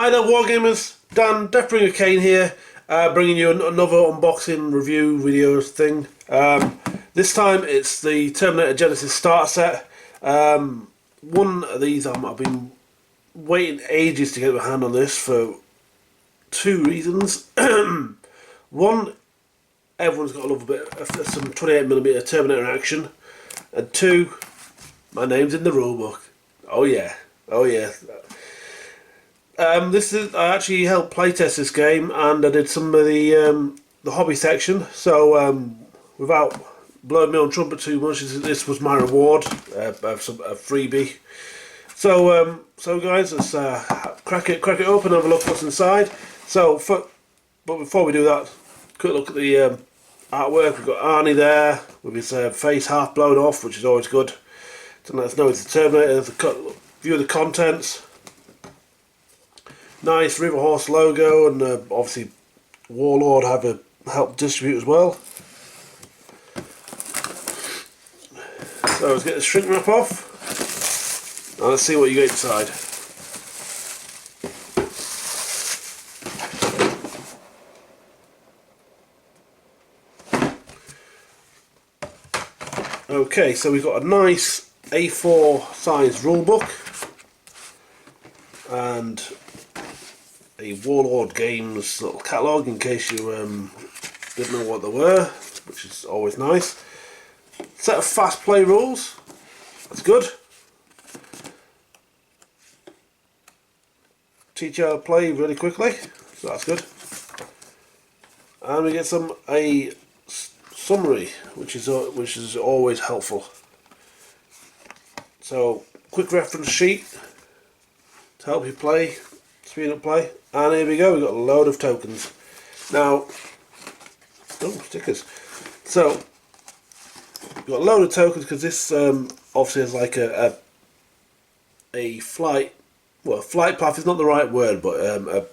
Hi there Wargamers, Dan, DeathBringa Cain here, bringing you another unboxing review video thing. This time it's the Terminator Genisys starter set. One of these I've been waiting ages to get my hand on this for two reasons. One, everyone's got a little bit of some 28mm Terminator action, and two, my name's in the rulebook. Oh yeah, oh yeah. I actually helped playtest this game, and I did some of the hobby section. So without blowing me on trumpet too much, this was my reward, a freebie. So guys, let's crack it open, have a look what's inside. But before we do that, quick look at the artwork. We've got Arnie there with his face half blown off, which is always good to let us know it's the Terminator. The view of the contents. Nice River Horse logo, and obviously Warlord have helped distribute as well. So let's get the shrink wrap off. Now let's see what you get inside. Okay, so we've got a nice A4 size rulebook and a Warlord Games little catalogue in case you didn't know what they were, which is always nice. Set of fast play rules, that's good. Teach you how to play really quickly, so that's good. And we get a summary, which is always helpful. So quick reference sheet to help you play, speed up play. And here we go, we've got a load of tokens. Now, stickers. So, we've got a load of tokens because this obviously is like a flight, well, flight path is not the right word, but a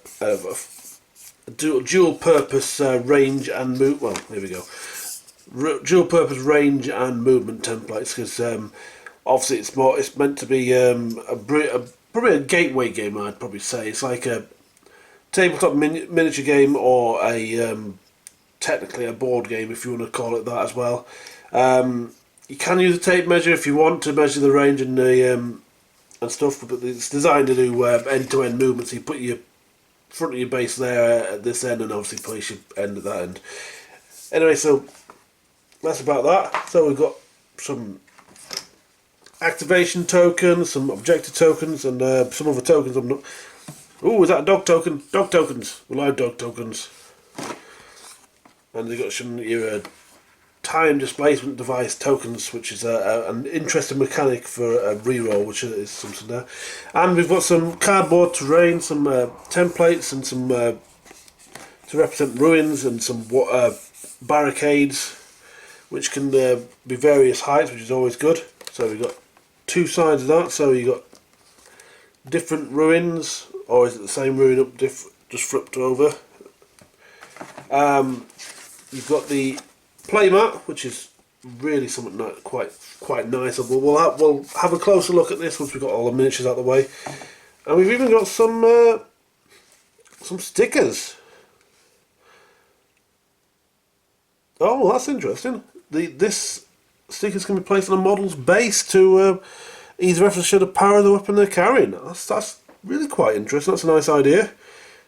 dual purpose range and move. Well, here we go. Dual purpose range and movement templates, because obviously it's meant to be probably a gateway game. I'd probably say it's like a tabletop miniature game, or technically a board game if you want to call it that as well. You can use a tape measure if you want to measure the range and the and stuff, but it's designed to do end-to-end movements. So you put your front of your base there at this end, and obviously place your end at that end. Anyway, so that's about that. So we've got some activation tokens, some objective tokens, and some other tokens. I'm not. Oh, is that a dog token? Dog tokens. We like dog tokens. And they've got some your time displacement device tokens, which is an interesting mechanic for a reroll, which is something there. And we've got some cardboard terrain, some templates, and some to represent ruins, and some barricades, which can be various heights, which is always good. So we've got two sides of that. So you've got different ruins, or is it the same ruin up just flipped over? You've got the playmat, which is really something quite nice. We'll have a closer look at this once we've got all the miniatures out of the way, and we've even got some stickers. Oh, that's interesting. This stickers can be placed on a model's base to either reference show the power of the weapon they're carrying. That's really quite interesting. That's a nice idea.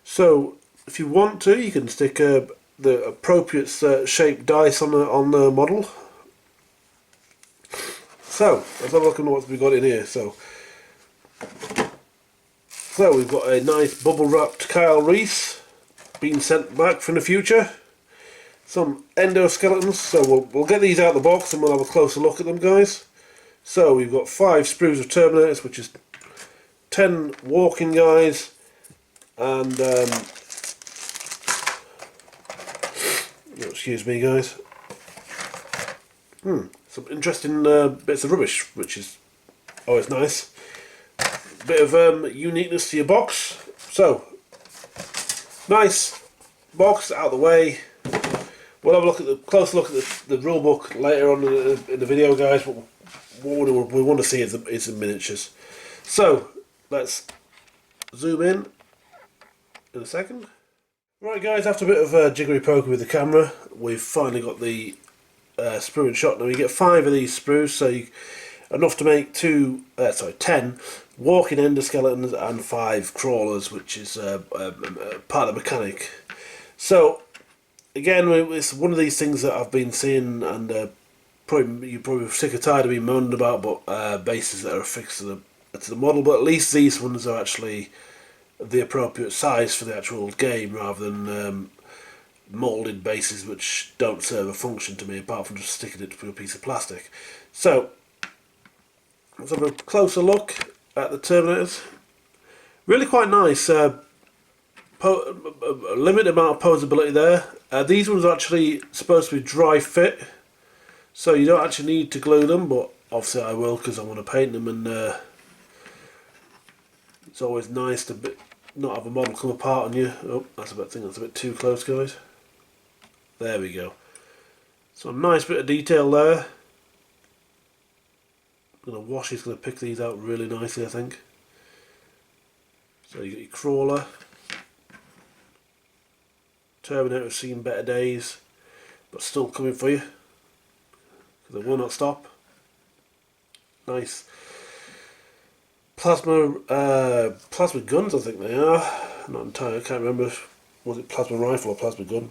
So if you want to, you can stick the appropriate shaped dice on the model. So let's have a look at what we've got in here. So we've got a nice bubble wrapped Kyle Reese being sent back from the future. Some endoskeletons. So we'll get these out of the box and we'll have a closer look at them, guys. So we've got 5 sprues of Terminators, which is 10 walking guys, and excuse me guys, some interesting bits of rubbish, which is always nice. Bit of uniqueness to your box. So nice box out of the way. We'll have a closer look at the rule book later on in the video, guys. But what we want to see is the miniatures. So let's zoom in in a second. Right guys, after a bit of jiggery poker with the camera, we've finally got the sprue and shot. Now you get 5 of these sprues, so enough to make 10 walking endoskeletons and 5 crawlers, which is part of the mechanic. So again, it's one of these things that I've been seeing, and you're probably sick or tired of me moaning about, but bases that are affixed to the model. But at least these ones are actually the appropriate size for the actual game, rather than moulded bases which don't serve a function to me apart from just sticking it to a piece of plastic. So let's have a closer look at the Terminators. Really quite nice. A limited amount of posability there. These ones are actually supposed to be dry fit, so you don't actually need to glue them, but obviously I will because I want to paint them, and it's always nice to not have a model come apart on you. Oh, I think that's a bit too close, guys. There we go. So a nice bit of detail there. I'm going to wash, he's going to pick these out really nicely, I think. So you got your crawler. Terminator's seen better days, but still coming for you, because they will not stop. Nice. Plasma guns, I think they are. Not entirely, I can't remember. Was it plasma rifle or plasma gun?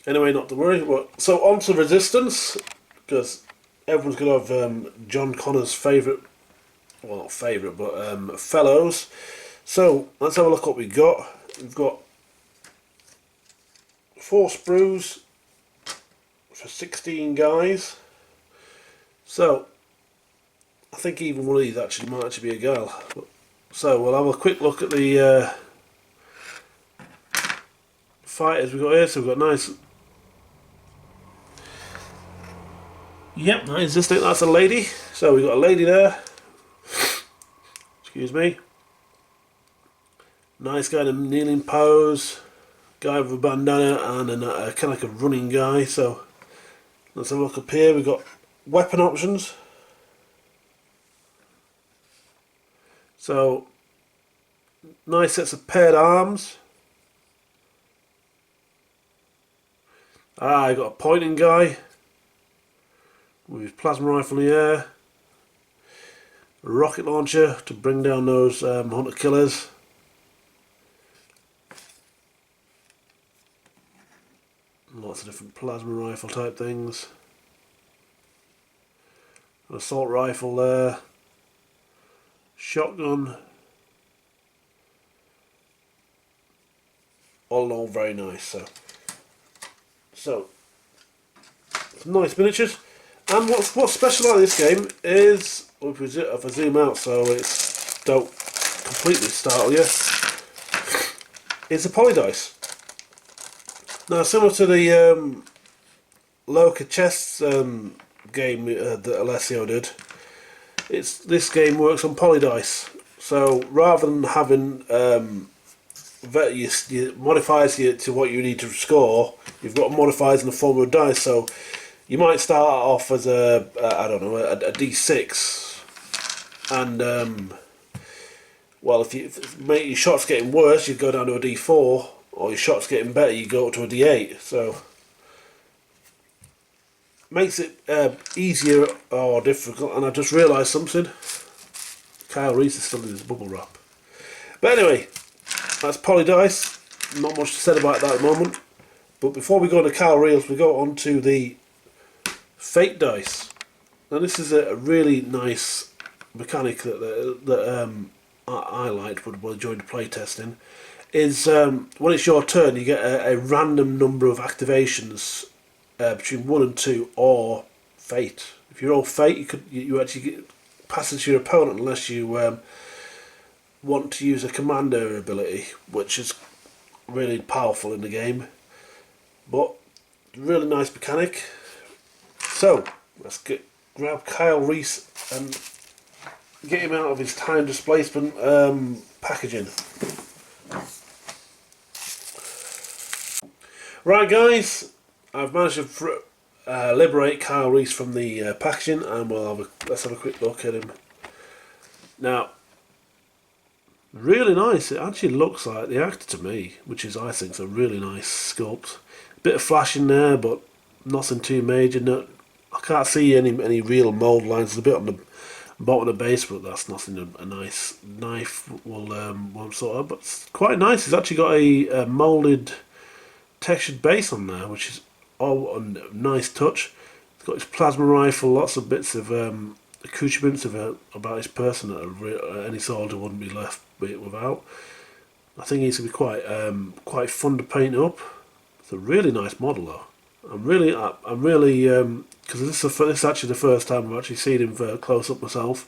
Anyway, not to worry. So on to resistance, because everyone's going to have John Connor's favourite, well not favourite, but fellows. So let's have a look what we've got. We've got 4 sprues for 16 guys. So I think even one of these actually might actually be a girl. So we'll have a quick look at the fighters we've got here. So we've got nice. Yep, nice. That's a lady. So we've got a lady there. Excuse me. Nice guy in a kneeling pose. Guy with a bandana and a kind of like a running guy. So let's have a look up here. We've got weapon options. So nice sets of paired arms. I got a pointing guy with his plasma rifle in the air. A rocket launcher to bring down those hunter killers. Lots of different plasma rifle type things. An assault rifle there. Shotgun. All in all, very nice. So some nice miniatures. And what's special about this game is, if I zoom out so it don't completely startle you, is the poly dice. Now, similar to the Loca Chests game that Alessio did, this game works on poly dice. So rather than having your modifiers to what you need to score, you've got modifiers in the form of dice. So you might start off as a D6, and well, if your shot's getting worse, you go down to a D4. Or your shot's getting better, you go up to a D8. So makes it easier or difficult. And I just realised something. Kyle Reese is still in his bubble wrap. But anyway, that's poly dice. Not much to say about that at the moment. But before we go on to Kyle Reels, we go on to the fake dice. Now this is a really nice mechanic that I liked when I joined playtesting. Is when it's your turn, you get a random number of activations between 1 and 2, or fate. If you roll fate, you actually pass it to your opponent unless you want to use a commander ability, which is really powerful in the game. But really nice mechanic. So let's grab Kyle Reese and get him out of his time displacement packaging. Right guys, I've managed to liberate Kyle Reese from the packaging, and let's have a quick look at him. Now, Really nice. It actually looks like the actor to me, which is, I think, a really nice sculpt. Bit of flash in there, but nothing too major. No, I can't see any real mould lines. There's a bit on the bottom of the base, but that's nothing a nice knife will sort of. But it's quite nice. It's actually got a moulded textured base on there, which is a nice touch. It's got his plasma rifle, lots of bits of accoutrements about his person that any soldier wouldn't be left without. I think he's going to be quite fun to paint up. It's a really nice model though. I'm really because this is actually the first time I've actually seen him close up myself.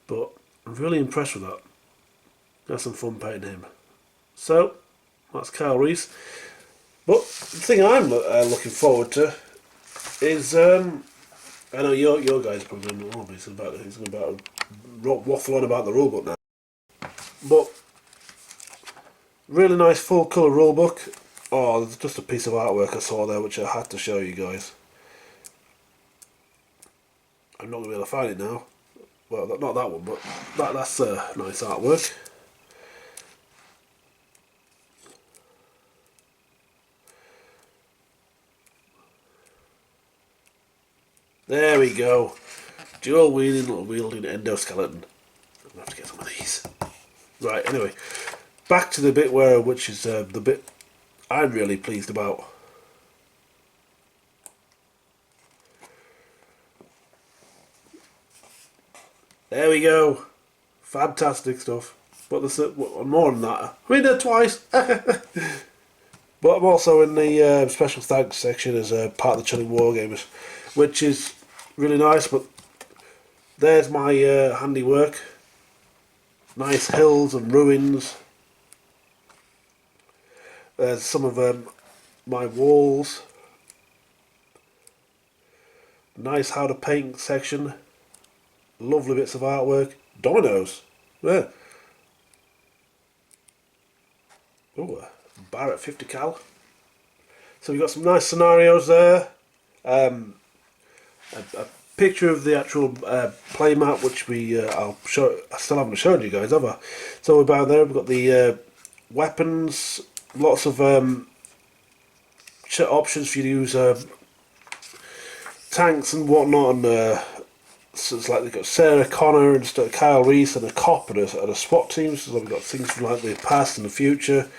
But I'm really impressed with that. Got some fun painting him. So that's Kyle Reese. But the thing I'm looking forward to is I know your guys are probably going to he's about to waffle on about the rulebook now. But really nice full colour rulebook. Oh, there's just a piece of artwork I saw there which I had to show you guys. I'm not going to be able to find it now. Well, not that one, but that's nice artwork. There we go. Dual wielding endoskeleton. I'm going to have to get some of these. Right, anyway. Back to the bit which is the bit I'm really pleased about. There we go. Fantastic stuff. But there's more than that. I mean, there twice. But I'm also in the special thanks section as part of the Chilling Wargamers, which is really nice. But there's my handiwork. Nice hills and ruins. There's some of my walls. Nice how to paint section. Lovely bits of artwork. Dominoes. Yeah. Oh, Barrett 50 cal. So we've got some nice scenarios there. A picture of the actual playmat, which I'll show. I still haven't shown you guys, have I? So we're down there. We've got the weapons. Lots of options for you to use tanks and whatnot, and so it's like they've got Sarah Connor and Kyle Reese and a cop and a SWAT team. So we've got things from like the past and the future.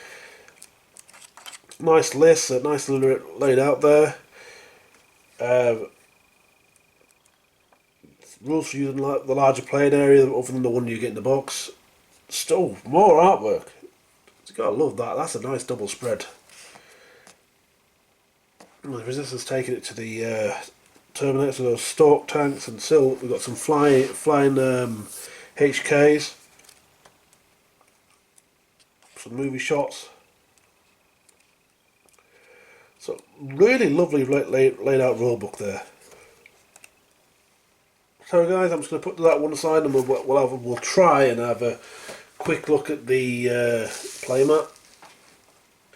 Nice list, nicely laid out there. Rules for using the larger playing area other than the one you get in the box. Still more artwork. You gotta love that. That's a nice double spread. The Resistance taking it to the Terminator, so those stalk tanks, and still we've got some flying HKs, some movie shots. So really lovely laid out rulebook there. So guys, I'm just going to put that one aside, and we'll try and have a quick look at the playmat.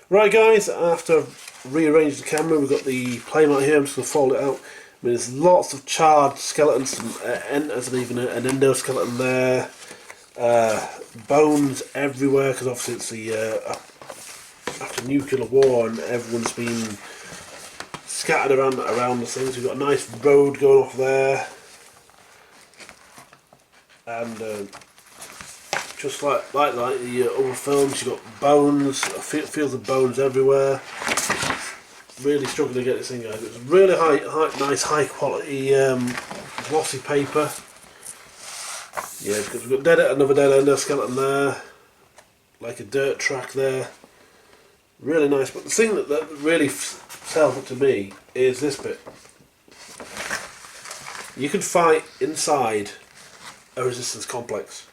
Right guys, after I've rearranged the camera, we've got the playmat here. I'm just going to fold it out. I mean, there's lots of charred skeletons, there's even an endoskeleton there. Bones everywhere, because obviously it's the after nuclear war and everyone's been scattered around the things. We've got a nice road going off there, and just like the other films, you've got bones, fields of bones everywhere. Really struggling to get this thing, guys. It's really nice, high quality glossy paper. Yeah, because we've got another dead endoskeleton there, like a dirt track there. Really nice. But the thing that really sells it to me is this bit. You can fight inside a resistance complex.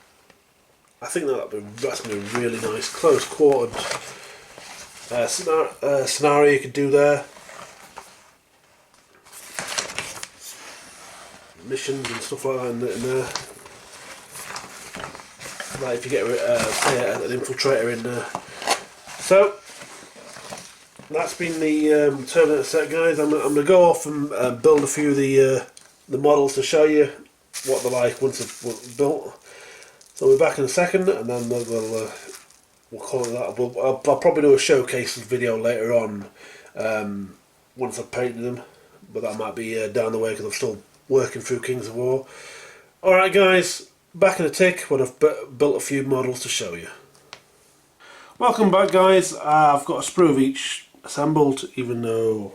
I think that's going to be really nice, close quartered scenario you could do there. Missions and stuff like that in there. Like if you get say an infiltrator in there. So that's been the Terminator set, guys. I'm going to go off and build a few of the models to show you what they're like once they're built. So we're back in a second, and then we'll call it that. I'll probably do a showcase video later on once I've painted them, but that might be down the way because I'm still working through Kings of War. Alright guys, back in a tick when I've built a few models to show you. Welcome back guys. I've got a sprue of each assembled, even though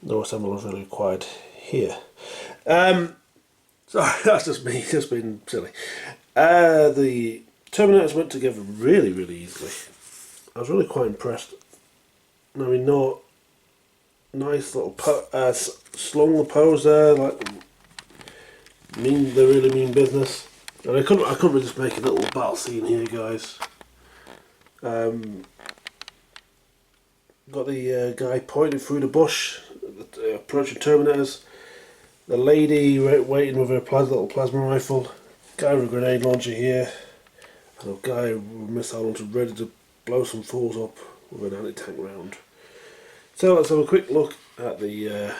no assembly is really required here. Sorry, that's just me, just being silly. The Terminators went together really easily. I was really quite impressed. I mean, not nice little slung pose there, like they really mean business. And I couldn't really just make a little battle scene here, guys. Got the guy pointing through the bush, approaching Terminators. The lady waiting with her little plasma rifle. Guy with a grenade launcher here. And a guy with a missile launcher ready to blow some fools up with an anti-tank round. So let's have a quick look at the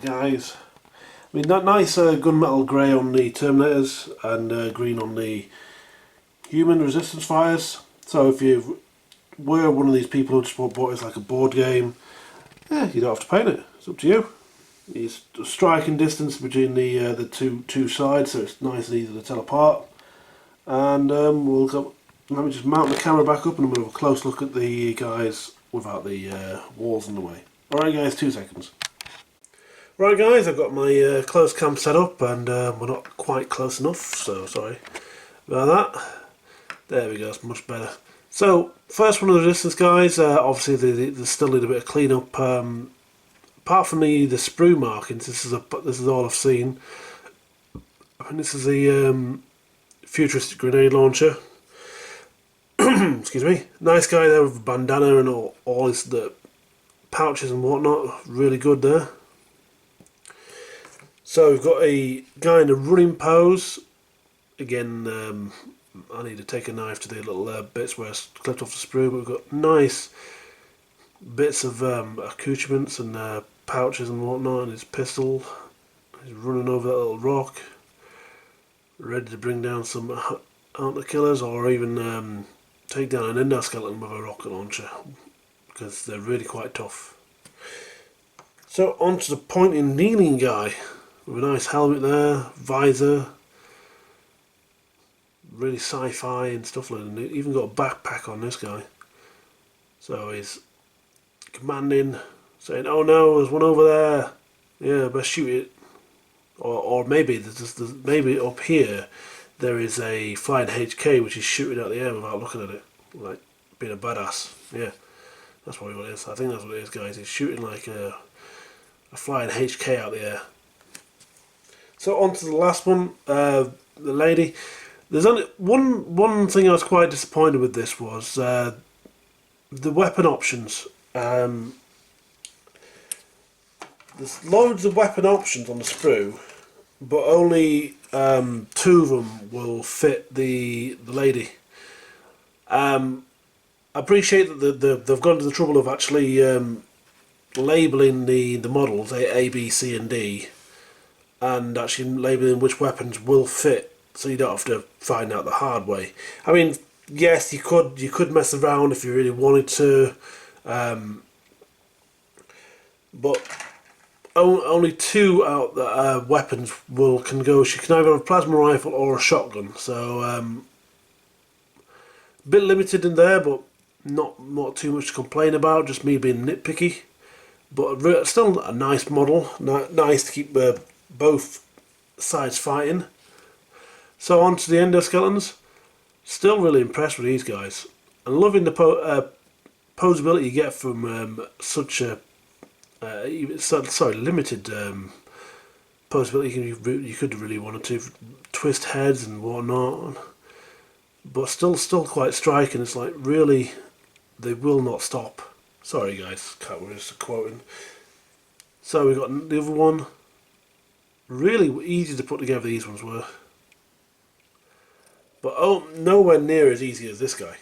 guys. I mean, that nice gunmetal grey on the Terminators and green on the human resistance fires. So if you were one of these people who just bought it as like a board game, yeah, you don't have to paint it. It's up to you. It's a striking distance between the two sides, so it's nice and easy to tell apart. And let me just mount the camera back up, and I'm going to have a close look at the guys without the walls in the way. Alright guys, 2 seconds. Right guys, I've got my close cam set up, and we're not quite close enough, so sorry about that. There we go, it's much better. So, first one of the distance guys, obviously they still need a bit of cleanup. Apart from the sprue markings, this is all I've seen. I think this is the futuristic grenade launcher. Excuse me. Nice guy there with a bandana and all his pouches and whatnot. Really good there. So we've got a guy in a running pose. Again, I need to take a knife to the little bits where it's clipped off the sprue, but we've got nice bits of accoutrements and pouches and whatnot, and his pistol. He's running over that little rock, ready to bring down some hunter killers, or even take down an endoskeleton with a rocket launcher, because they're really quite tough. So onto the pointing kneeling guy, with a nice helmet there, visor, really sci-fi and stuff like that. Even got a backpack on this guy. So he's commanding, saying, "Oh no, there's one over there. Yeah, best shoot it." Or maybe maybe up here there is a flying HK which is shooting out the air without looking at it, like being a badass. Yeah, that's probably what it is. I think that's what it is, guys. He's shooting like a flying HK out the air. So on to the last one, the lady. There's only one thing I was quite disappointed with. This was the weapon options. There's loads of weapon options on the sprue, but only 2 of them will fit the lady. I appreciate that they've gone to the trouble of actually labelling the models A, B, C and D, and actually labelling which weapons will fit, so you don't have to find out the hard way. I mean, yes, you could mess around if you really wanted to, but only 2 out the weapons can go. She can either have a plasma rifle or a shotgun, so a bit limited in there, but not too much to complain about. Just me being nitpicky, but still a nice model. Nice to keep both sides fighting. So on to the endoskeletons. Still really impressed with these guys, and loving the posability you get from such a limited possibility. You could really wanted to twist heads and whatnot, but still quite striking. It's like, really, they will not stop. Sorry guys, can't resist quoting. So we got the other one. Really easy to put together, these ones were, but nowhere near as easy as this guy.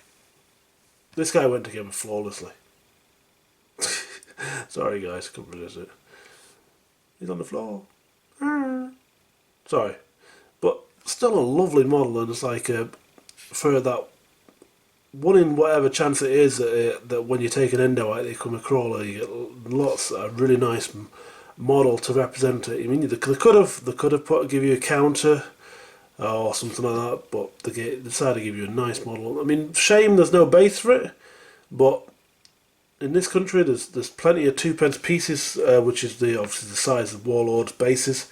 This guy went together flawlessly. Sorry guys, couldn't resist it. He's on the floor. Sorry. But still a lovely model, and it's like for that one in whatever chance it is that when you take an endo out, they come a crawler, you get lots of really nice model to represent it. I mean, they could have give you a counter or something like that, but they decided to give you a nice model. I mean, shame there's no base for it, but in this country there's plenty of 2p pieces, which is obviously the size of Warlord's bases,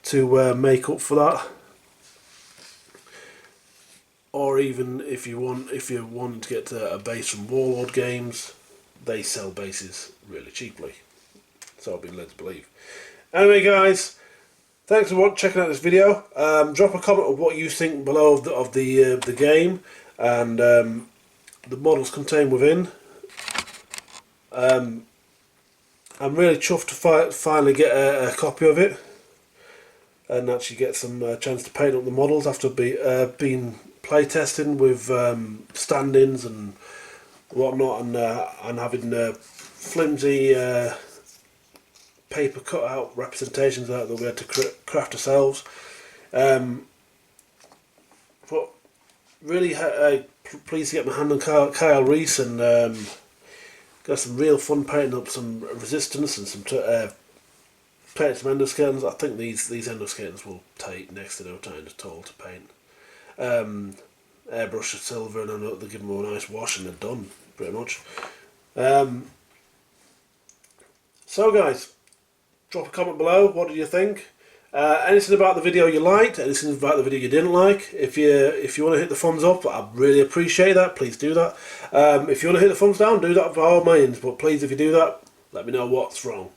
to make up for that. Or even if you want to get a base from Warlord Games, they sell bases really cheaply. So I've been led to believe. Anyway, guys, thanks for checking out this video. Drop a comment of what you think below of the game and the models contained within. I'm really chuffed to finally get a copy of it and actually get some chance to paint up the models after being playtesting with stand-ins and whatnot, and having flimsy paper cut-out representations out that we had to craft ourselves. But really pleased to get my hand on Kyle Reese, and got some real fun painting up some resistance and some painting some endoskeletons. I think these endoskeletons will take next to no time at all to paint. Airbrush of silver, and then they'll give them a nice wash and they're done, pretty much. So guys, drop a comment below. What did you think? Anything about the video you liked, anything about the video you didn't like. If you want to hit the thumbs up, I'd really appreciate that. Please do that. If you want to hit the thumbs down, do that by all means, but please, if you do that, let me know what's wrong.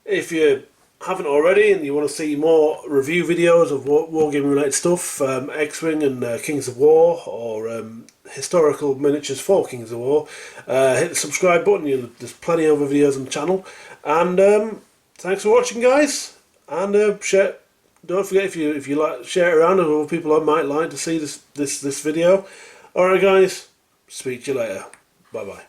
If you haven't already and you want to see more review videos of wargaming related stuff, X-Wing and Kings of War, or historical miniatures for Kings of War, hit the subscribe button. There's plenty of other videos on the channel. And thanks for watching, guys. And share. Don't forget, if you like, share it around with other people that might like to see this video. Alright, guys. Speak to you later. Bye bye.